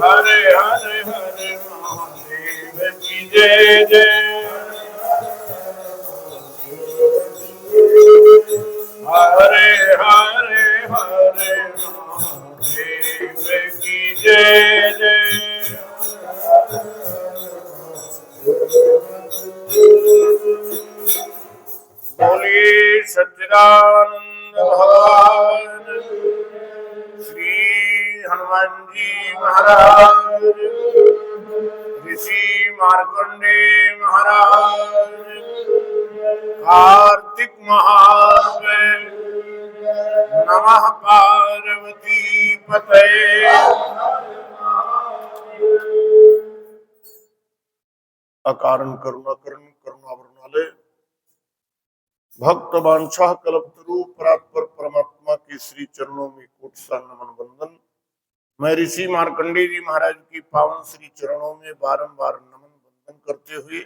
Hare जय। हरे हरे हरे महादेव की जय जय। बोलिए सच्चिदानंद भगवान श्री हनुमान जी महाराज, ऋषि मार्कंडेय महाराज, कार्तिक माह में नमः पार्वती पतये। अकारण करुणा करण करुणावरणालय भक्त वांछा कल्पतरु परात्पर परमात्मा के श्री चरणों में कोटि सा नमन वंदन। मैं ऋषि मार्कंडेय जी महाराज की पावन श्री चरणों में बारंबार नमन वंदन करते हुए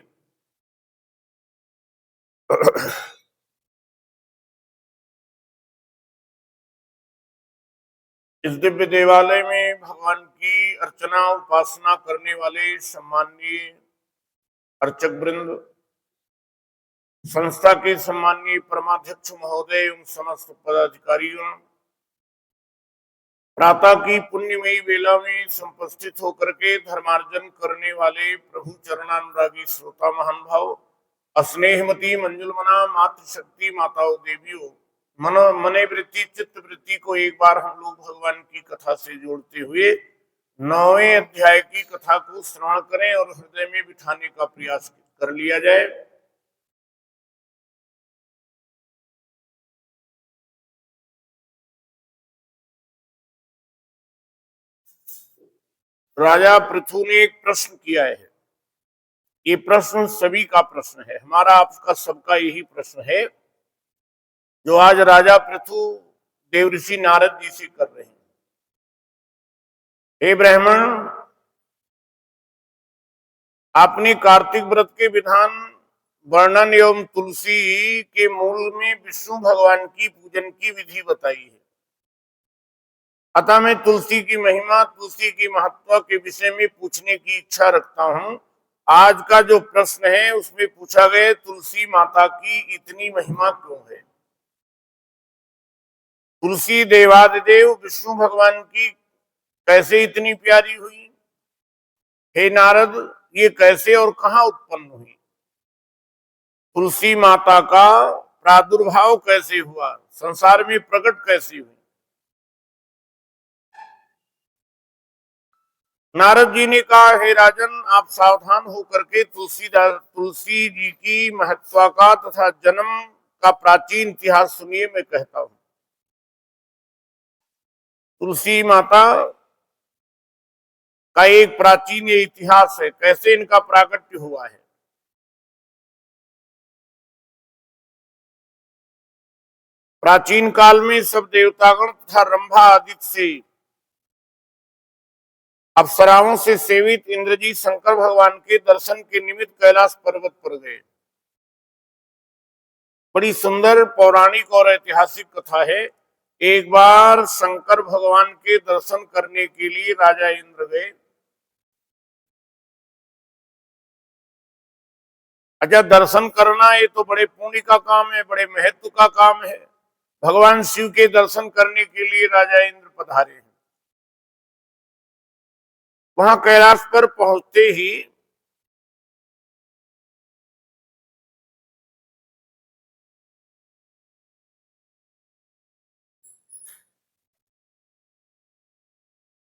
इस दिव्य देवालय में भगवान की अर्चना उपासना करने वाले सम्माननीय अर्चक वृंद, संस्था के सम्माननीय परमाध्यक्ष महोदय एवं समस्त पदाधिकारियों, प्रातः की पुण्यमयी वेला में संपस्थित होकर के धर्मार्जन करने वाले प्रभु चरणानुरागी श्रोता महान भाव, स्नेहमती मंजुलमना मातृशक्ति माताओं देवियों, मने वृत्ति चित्त वृत्ति को एक बार हम लोग भगवान की कथा से जोड़ते हुए 9वें अध्याय की कथा को श्रवण करें और हृदय में बिठाने का प्रयास कर लिया जाए। राजा पृथु ने एक प्रश्न किया है। ये प्रश्न सभी का प्रश्न है, हमारा आपका सबका यही प्रश्न है जो आज राजा पृथु देवऋषि नारद जी से कर रहे हैं। हे ब्राह्मण, आपने कार्तिक व्रत के विधान वर्णन एवं तुलसी के मूल में विष्णु भगवान की पूजन की विधि बताई है। अतः मैं तुलसी की महिमा, तुलसी की महत्व के विषय में पूछने की इच्छा रखता हूं। आज का जो प्रश्न है उसमें पूछा गया तुलसी माता की इतनी महिमा क्यों है। तुलसी देवादिदेव विष्णु भगवान की कैसे इतनी प्यारी हुई। हे नारद, ये कैसे और कहां उत्पन्न हुई। तुलसी माता का प्रादुर्भाव कैसे हुआ, संसार में प्रकट कैसे हुई। नारद जी ने कहा, हे राजन, आप सावधान होकर के तुलसी जी की महत्व का तथा जन्म का प्राचीन इतिहास सुनिए। मैं कहता हूं, तुलसी माता का एक प्राचीन इतिहास है, कैसे इनका प्राकट्य हुआ है। प्राचीन काल में सब देवतागण तथा रंभा आदि से अप्सराओं से सेवित इंद्र जी शंकर भगवान के दर्शन के निमित्त कैलाश पर्वत पर गए। बड़ी सुंदर पौराणिक और ऐतिहासिक कथा है। एक बार शंकर भगवान के दर्शन करने के लिए राजा इंद्र गए। अच्छा, दर्शन करना ये तो बड़े पुण्य का काम है, बड़े महत्व का काम है। भगवान शिव के दर्शन करने के लिए राजा इंद्र पधारे हैं। वहां कैलाश पर पहुंचते ही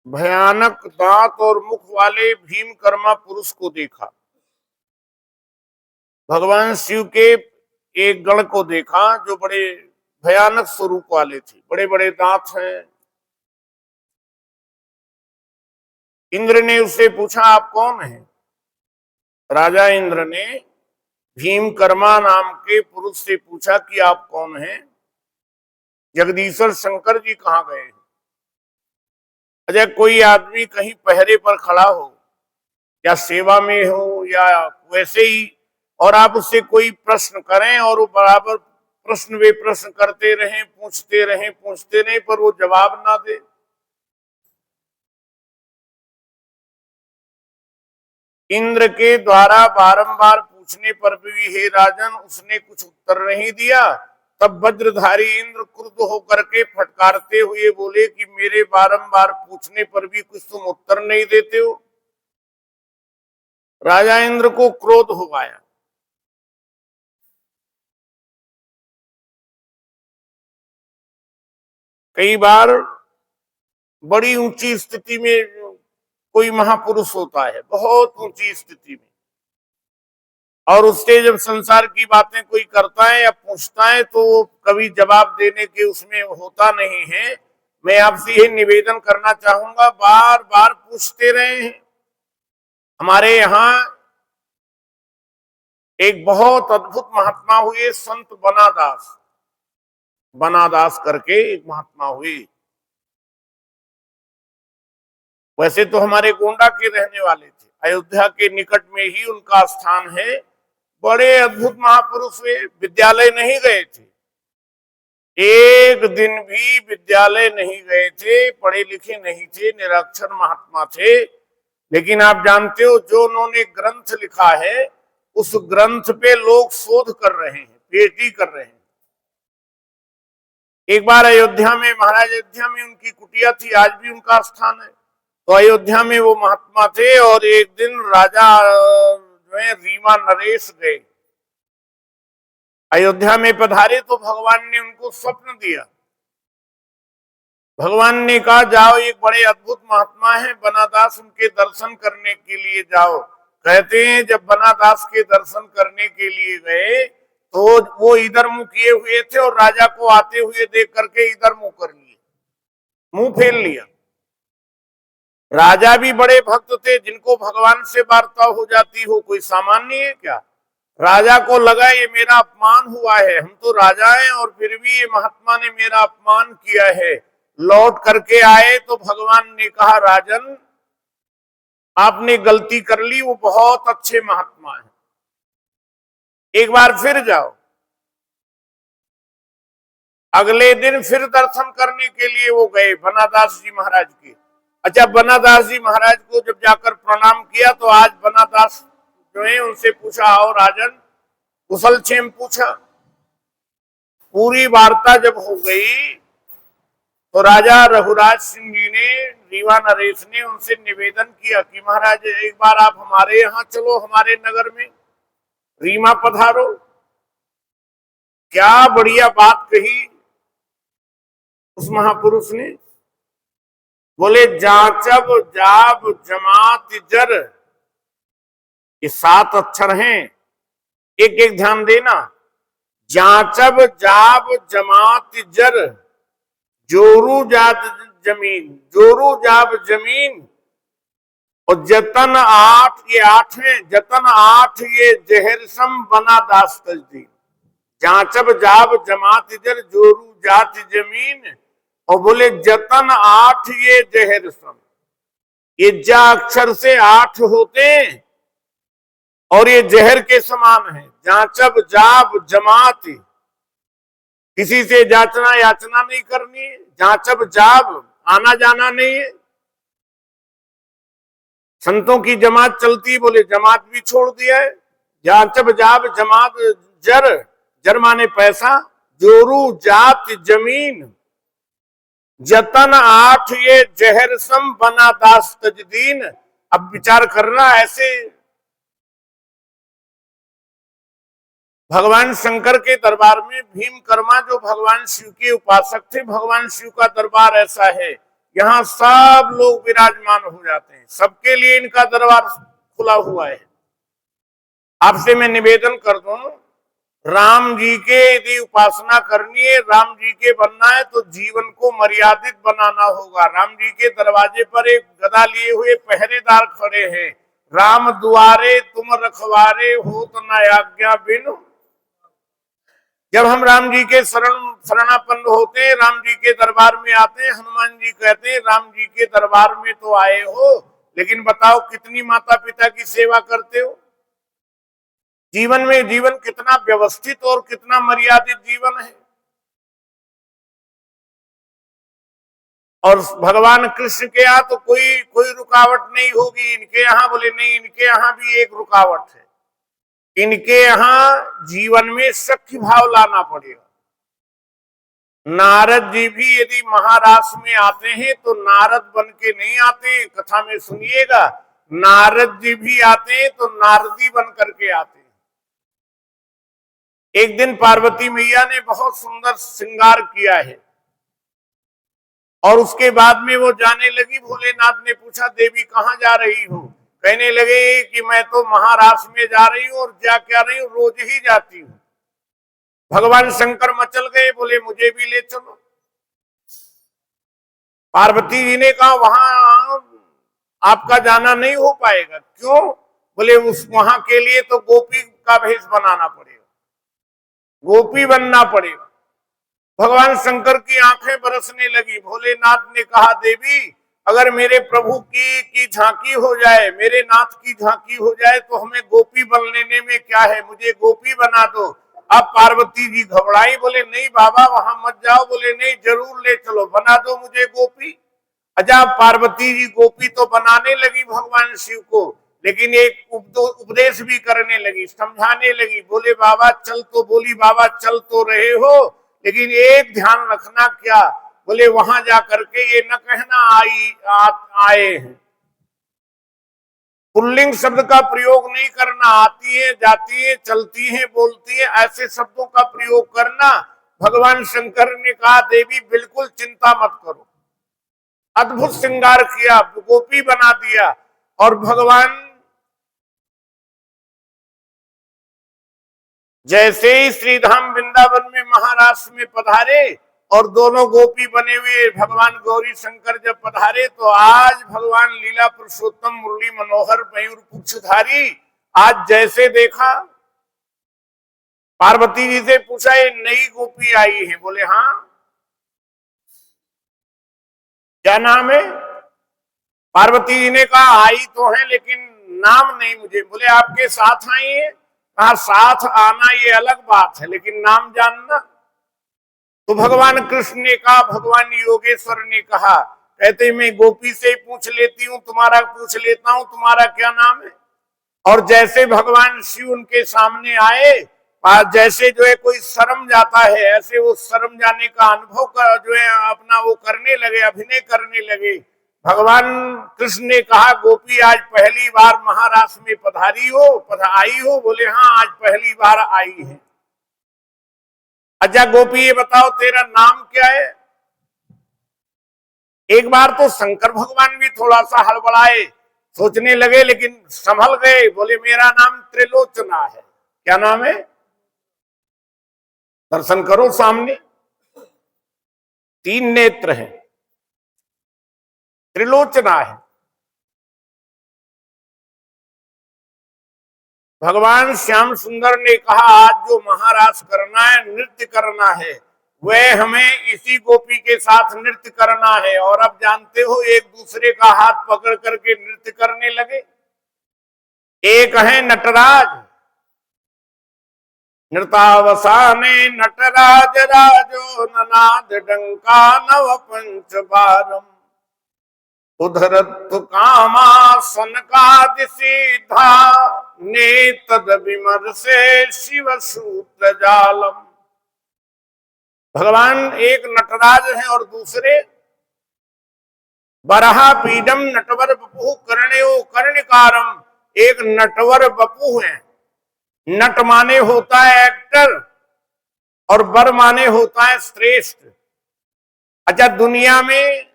भयानक दांत और मुख वाले भीमकर्मा पुरुष को देखा। भगवान शिव के एक गण को देखा जो बड़े भयानक स्वरूप वाले थे, बड़े बड़े दांत हैं। इंद्र ने उससे पूछा, आप कौन हैं। राजा इंद्र ने भीमकर्मा नाम के पुरुष से पूछा कि आप कौन हैं। जगदीश्वर शंकर जी कहाँ गए हैं। अच्छा, कोई आदमी कहीं पहरे पर खड़ा हो या सेवा में हो या वैसे ही, और आप उससे कोई प्रश्न करें और वो बराबर प्रश्न वे प्रश्न करते रहें, पूछते रहें, पर वो जवाब ना दे। इंद्र के द्वारा बारंबार पूछने पर भी हे राजन उसने कुछ उत्तर नहीं दिया। तब वज्रधारी इंद्र क्रुद्ध होकर के फटकारते हुए बोले कि मेरे बारंबार पूछने पर भी कुछ तुम उत्तर नहीं देते हो। राजा इंद्र को क्रोध हो आया। कई बार बड़ी ऊंची स्थिति में कोई महापुरुष होता है, बहुत ऊंची स्थिति में, और उससे जब संसार की बातें कोई करता है या पूछता है तो वो कभी जवाब देने के उसमें होता नहीं है। मैं आपसे ये निवेदन करना चाहूंगा, बार बार पूछते रहे हैं। हमारे यहाँ एक बहुत अद्भुत महात्मा हुए, संत बनादास, बनादास करके एक महात्मा हुए। वैसे तो हमारे गोंडा के रहने वाले थे, अयोध्या के निकट में ही उनका स्थान है। बड़े अद्भुत महापुरुष हुए, विद्यालय नहीं गए थे, एक दिन भी विद्यालय नहीं गए थे, पढ़े लिखे नहीं थे, निरक्षर महात्मा थे। लेकिन आप जानते हो जो उन्होंने ग्रंथ लिखा है उस ग्रंथ पे लोग शोध कर रहे हैं, पीएचडी कर रहे हैं। एक बार अयोध्या में, महाराज अयोध्या में उनकी कुटिया थी, आज भी उनका स्थान है। तो अयोध्या में वो महात्मा थे और एक दिन राजा जो है रीवा नरेश गए, अयोध्या में पधारे तो भगवान ने उनको स्वप्न दिया। भगवान ने कहा जाओ, एक बड़े अद्भुत महात्मा है बनादास, उनके दर्शन करने के लिए जाओ। कहते हैं जब बनादास के दर्शन करने के लिए गए तो वो इधर मुंह किए हुए थे और राजा को आते हुए देख करके इधर मुंह कर लिए, मुंह फेर लिया। राजा भी बड़े भक्त थे, जिनको भगवान से वार्ता हो जाती हो, कोई सामान्य है क्या। राजा को लगा ये मेरा अपमान हुआ है, हम तो राजा हैं और फिर भी ये महात्मा ने मेरा अपमान किया है। लौट करके आए तो भगवान ने कहा राजन आपने गलती कर ली, वो बहुत अच्छे महात्मा है, एक बार फिर जाओ। अगले दिन फिर दर्शन करने के लिए वो गए बनादास जी महाराज के। अच्छा, बनादास जी महाराज को जब जाकर प्रणाम किया तो आज बनादास जो है उनसे पूछा आओ राजन, कुशल क्षेम पूछा। पूरी वार्ता जब हो गई तो राजा रघुराज सिंह जी ने, रीवा नरेश ने उनसे निवेदन किया कि महाराज एक बार आप हमारे यहाँ चलो, हमारे नगर में रीमा पधारो। क्या बढ़िया बात कही उस महापुरुष ने। बोले जाचब जाब जमात जर, ये 7 अक्षर हैं, एक एक ध्यान देना। जाचब जाब जमात जर, जोरू जात जमीन, जोरू जाब जमीन, और जतन 8, ये 8 है, जतन 8 ये जहरसम बना दास तजदीन। जाचब जाब जमात जर, जोरू जात जमीन, और बोले जतन 8 ये जहरसम। ये जा अक्षर से 8 होते और ये जहर के समान है। जाचब जाब जमात, किसी से जांचना याचना नहीं करनी है, जांचब जाब आना जाना नहीं है। संतों की जमात चलती, बोले जमात भी छोड़ दिया है। जांचब जाब जमात जर, जर माने पैसा, जोरू जात जमीन, जतन 8 ये जहरसम बना दास तजदीन। अब विचार करना, ऐसे भगवान शंकर के दरबार में भीमकर्मा जो भगवान शिव के उपासक थे, भगवान शिव का दरबार ऐसा है, यहाँ सब लोग विराजमान हो जाते हैं, सबके लिए इनका दरबार खुला हुआ है। आपसे मैं निवेदन कर दूं, राम जी के यदि उपासना करनी है, राम जी के बनना है तो जीवन को मर्यादित बनाना होगा। राम जी के दरवाजे पर एक गदा लिए हुए पहरेदार खड़े हैं, राम दुआरे तुम रखवारे हो तो न आज्ञा बिन। जब हम राम जी के शरणापन्न होते हैं, राम जी के दरबार में आते हैं, हनुमान जी कहते हैं राम जी के दरबार में तो आए हो, लेकिन बताओ कितनी माता पिता की सेवा करते हो। जीवन में जीवन कितना व्यवस्थित और कितना मर्यादित जीवन है। और भगवान कृष्ण के यहाँ तो कोई कोई रुकावट नहीं होगी, इनके यहाँ बोले नहीं, इनके यहाँ भी एक रुकावट है। इनके यहाँ जीवन में सख्य भाव लाना पड़ेगा। नारद जी भी यदि महाराष्ट्र में आते हैं तो नारद बन के नहीं आते, कथा में सुनिएगा, नारद जी भी आते हैं तो नारदी बन करके आते हैं। एक दिन पार्वती मैया ने बहुत सुंदर श्रृंगार किया है और उसके बाद में वो जाने लगी। भोलेनाथ ने पूछा, देवी कहाँ जा रही हो? कहने लगे कि मैं तो महाराष्ट्र में जा रही हूँ, और जा क्या रही हूँ, रोज ही जाती हूँ। भगवान शंकर मचल गए, बोले मुझे भी ले चलो। पार्वती जी ने कहा वहां आपका जाना नहीं हो पाएगा। क्यों? बोले उस वहां के लिए तो गोपी का भेष बनाना पड़ेगा, गोपी बनना पड़ेगा। भगवान शंकर की आंखें बरसने लगी। भोलेनाथ ने कहा, देवी अगर मेरे प्रभु की झांकी हो जाए, मेरे नाथ की झांकी हो जाए तो हमें गोपी बन लेने में क्या है, मुझे गोपी बना दो। अब पार्वती जी घबराई, बोले नहीं बाबा वहां मत जाओ। बोले नहीं, जरूर ले चलो, बना दो मुझे गोपी। अच्छा, पार्वती जी गोपी तो बनाने लगी भगवान शिव को, लेकिन एक उपदेश भी करने लगी, समझाने लगी। बोले बाबा चल तो, बोली बाबा चल तो रहे हो, लेकिन एक ध्यान रखना। क्या? बोले वहां जा करके ये न कहना आए हैं, पुल्लिंग शब्द का प्रयोग नहीं करना। आती है, जाती है, चलती है, बोलती है, ऐसे शब्दों का प्रयोग करना। भगवान शंकर ने कहा, देवी बिल्कुल चिंता मत करो। अद्भुत श्रृंगार किया, गोपी बना दिया। और भगवान जैसे ही श्रीधाम वृंदावन में महाराष्ट्र में पधारे और दोनों गोपी बने हुए भगवान गौरी शंकर जब पधारे, तो आज भगवान लीला पुरुषोत्तम मुरली मनोहर मयूर पुच्छधारी, आज जैसे देखा, पार्वती जी से पूछा ये नई गोपी आई है? बोले हाँ। क्या नाम है? पार्वती जी ने कहा आई तो है लेकिन नाम नहीं मुझे। बोले आपके साथ आई है? कहा साथ आना ये अलग बात है, लेकिन नाम जानना। तो भगवान कृष्ण ने कहा, भगवान योगेश्वर ने कहा, कहते मैं गोपी से पूछ लेती हूँ, तुम्हारा पूछ लेता हूँ, तुम्हारा क्या नाम है? और जैसे भगवान शिव उनके सामने आए, जैसे जो है कोई शर्म जाता है, ऐसे वो शर्म जाने का अनुभव जो है अपना वो करने लगे, अभिनय करने लगे। भगवान कृष्ण ने कहा, गोपी आज पहली बार महाराष्ट्र में पधारी हो, आई हो? बोले हाँ आज पहली बार आई है। अच्छा गोपी ये बताओ तेरा नाम क्या है? एक बार तो शंकर भगवान भी थोड़ा सा हड़बड़ाए, सोचने लगे, लेकिन संभल गए। बोले मेरा नाम त्रिलोचना है। क्या नाम है? दर्शन करो सामने, 3 नेत्र हैं, त्रिलोचना है। भगवान श्याम सुंदर ने कहा आज जो महाराज करना है, नृत्य करना है, वह हमें इसी गोपी के साथ नृत्य करना है। और अब जानते हो एक दूसरे का हाथ पकड़ करके नृत्य करने लगे। एक है नटराज, नृतावसाने नटराज राजो ननाद डंका नव पंच बारम, उधरत कामा सनकादि सीधा ने तद विमर्शे शिव सूत्र जालम। भगवान एक नटराज हैं और दूसरे बरहा पीडम नटवर बपु कर्ण्यो कर्णिकारम, एक नटवर बपु है। नट माने होता है एक्टर और बर माने होता है श्रेष्ठ। अच्छा दुनिया में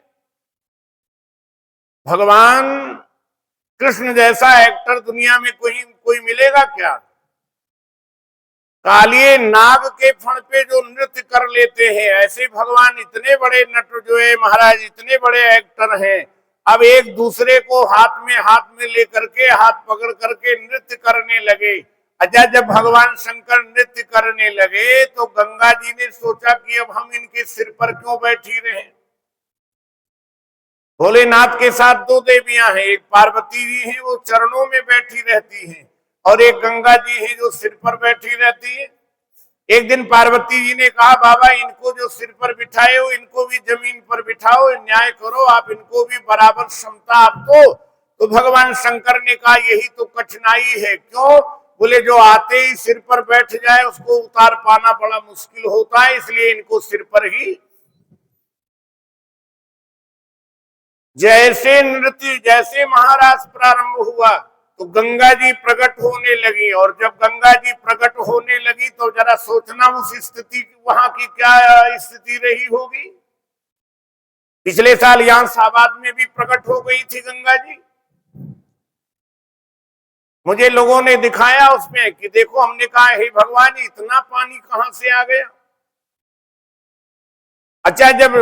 भगवान कृष्ण जैसा एक्टर दुनिया में कोई मिलेगा क्या? कालिए नाग के फण पे जो नृत्य कर लेते हैं, ऐसे भगवान इतने बड़े नट जो है महाराज, इतने बड़े एक्टर हैं, अब एक दूसरे को हाथ में लेकर के, हाथ पकड़ करके नृत्य करने लगे। अच्छा जब भगवान शंकर नृत्य करने लगे तो गंगा जी ने सोचा कि अब हम इनके सिर पर क्यों बैठी रहे। भोलेनाथ के साथ 2 देवियां हैं, एक पार्वती जी हैं वो चरणों में बैठी रहती हैं, और एक गंगा जी है जो सिर पर बैठी रहती है। एक दिन पार्वती जी ने कहा, बाबा इनको जो सिर पर बिठाए हो इनको भी जमीन पर बिठाओ, न्याय करो, आप इनको भी बराबर क्षमता आप दो। तो भगवान शंकर ने कहा यही तो कठिनाई है। क्यों? बोले जो आते ही सिर पर बैठ जाए उसको उतार पाना बड़ा मुश्किल होता है, इसलिए इनको सिर पर ही। जैसे महाराज प्रारंभ हुआ तो गंगा जी प्रकट होने लगी, और जब गंगा जी प्रकट होने लगी तो जरा सोचना उस स्थिति वहां की क्या स्थिति रही होगी। पिछले साल यहां शाबाद में भी प्रकट हो गई थी गंगा जी। मुझे लोगों ने दिखाया उसमें कि देखो, हमने कहा हे भगवान इतना पानी कहां से आ गया। अच्छा, जब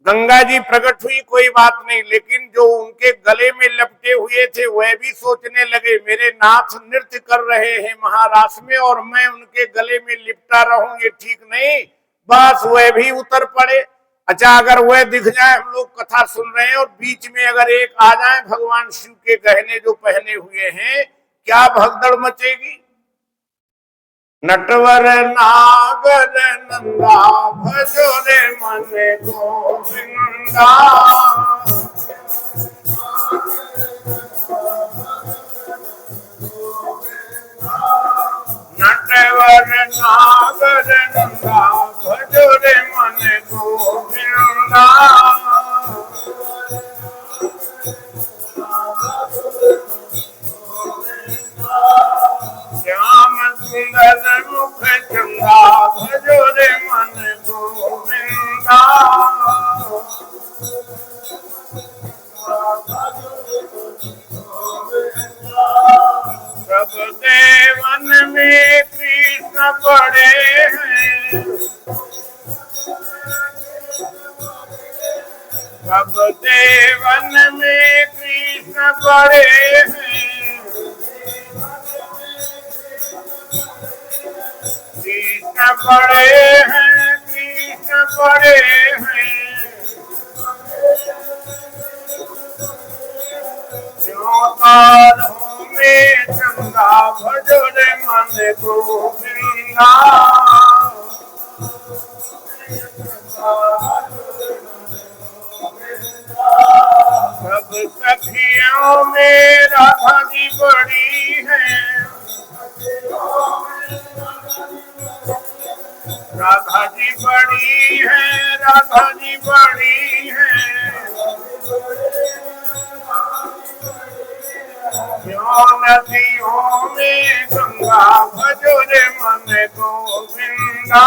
गंगा जी प्रकट हुई कोई बात नहीं, लेकिन जो उनके गले में लपटे हुए थे वह भी सोचने लगे मेरे नाथ नृत्य कर रहे हैं महारास में और मैं उनके गले में लिपटा रहूं, ये ठीक नहीं। बस वह भी उतर पड़े। अच्छा, अगर वह दिख जाए, हम लोग कथा सुन रहे हैं और बीच में अगर एक आ जाए भगवान शिव के गहने जो पहने हुए हैं, क्या भगदड़ मचेगी। नटवर नागर नंदा भजो रे मन गोविंदा। नटवर नागर नंदा भजो रे मन गोविंदा। श्याम सुंदर मुख चंदा भजो रे मन गोविंदा। सब देवन में कृष्ण बड़े हैं, सब देवन में कृष्ण बड़े हैं। कृष्ण बड़े हैं, कृष्ण बड़े हैं। कालों में चंगा भजो रे मन गोविंदा। सब सखियों में राधा जी बड़ी है, राधा जी बड़ी है, राधा जी बड़ी है। नदियों में गंगा भजो रे मन गोविंदा।